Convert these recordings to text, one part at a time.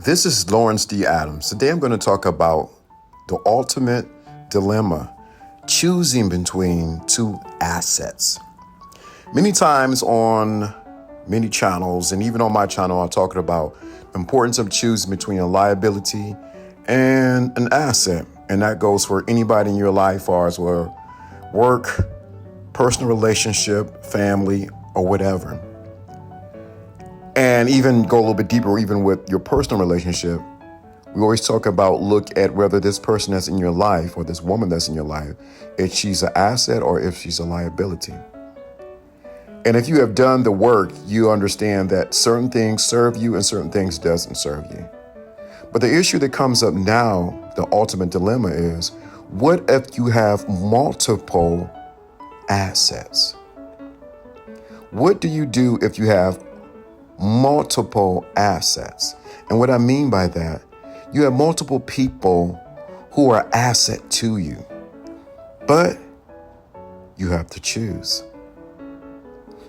This is Lawrence D. Adams. Today I'm going to talk about the ultimate dilemma, choosing between two assets. Many times on many channels, and even on my channel, I'm talking about the importance of choosing between a liability and an asset. And that goes for anybody in your life, as well work, personal relationship, family, or whatever. And even go a little bit deeper, even with your personal relationship, we always talk about look at whether this person that's in your life or this woman that's in your life, if she's an asset or if she's a liability. And if you have done the work, you understand that certain things serve you and certain things doesn't serve you. But the issue that comes up now, the ultimate dilemma is, what if you have multiple assets? What do you do if you have multiple assets? And what I mean by that, you have multiple people who are asset to you, but you have to choose.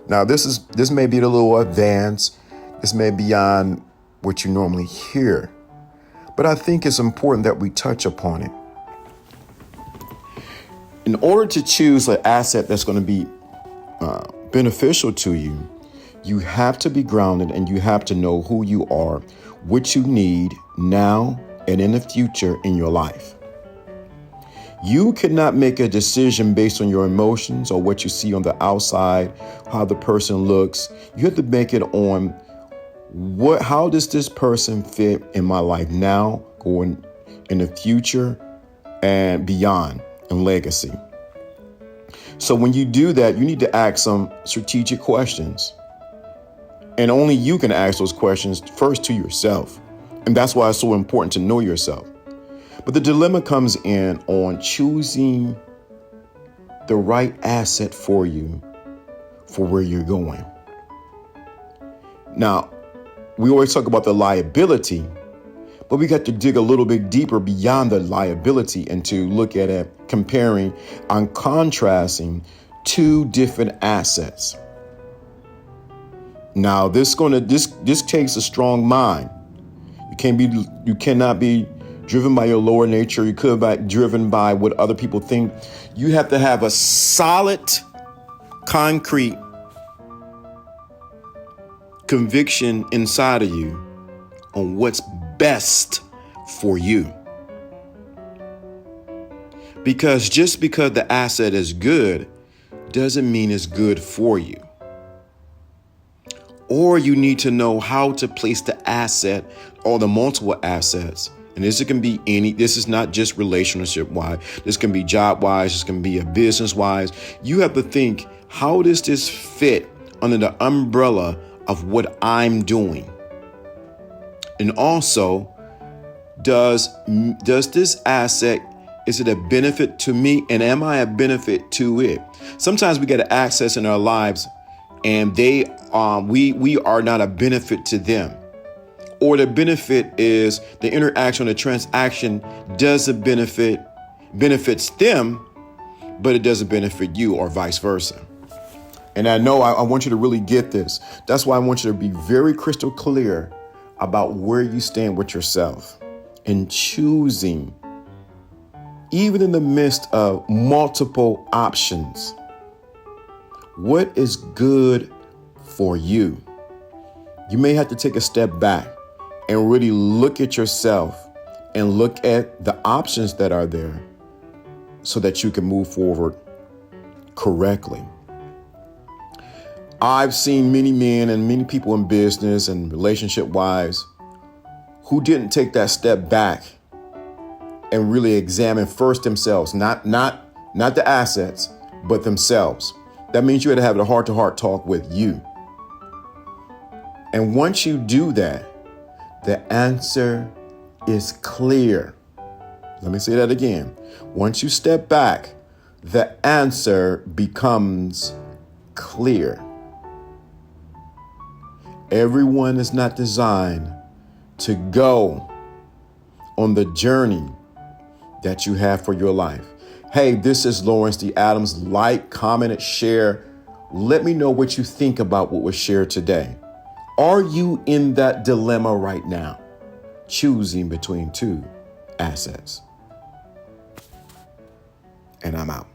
Now, this may be a little advanced. This may be beyond what you normally hear, but I think it's important that we touch upon it. In order to choose an asset that's going to be beneficial to you, you have to be grounded and you have to know who you are, what you need now and in the future in your life. You cannot make a decision based on your emotions or what you see on the outside, how the person looks. You have to make it on how does this person fit in my life now, going in the future and beyond, and legacy. So when you do that, you need to ask some strategic questions. And only you can ask those questions first to yourself. And that's why it's so important to know yourself. But the dilemma comes in on choosing the right asset for you for where you're going. Now, we always talk about the liability, but we got to dig a little bit deeper beyond the liability and to look at it, comparing and contrasting two different assets. Now, this takes a strong mind. You cannot be driven by your lower nature. You could be driven by what other people think. You have to have a solid, concrete conviction inside of you on what's best for you. Because just because the asset is good doesn't mean it's good for you. Or you need to know how to place the asset or the multiple assets. And this is not just relationship wise. This can be job wise. This can be a business wise. You have to think, how does this fit under the umbrella of what I'm doing? And also, does this asset, is it a benefit to me? And am I a benefit to it? Sometimes we get access in our lives and we are not a benefit to them. Or the benefit is the interaction, the transaction benefits them, but it doesn't benefit you, or vice versa. And I know I want you to really get this. That's why I want you to be very crystal clear about where you stand with yourself and choosing, even in the midst of multiple options, what is good for you. You may have to take a step back and really look at yourself and look at the options that are there so that you can move forward correctly. I've seen many men and many people in business and relationship wise who didn't take that step back and really examine first themselves, not the assets, but themselves. That means you had to have a heart-to-heart talk with you. And once you do that, the answer is clear. Let me say that again. Once you step back, the answer becomes clear. Everyone is not designed to go on the journey that you have for your life. Hey, this is Lawrence D. Adams. Like, comment, and share. Let me know what you think about what was shared today. Are you in that dilemma right now? choosing between two assets. And I'm out.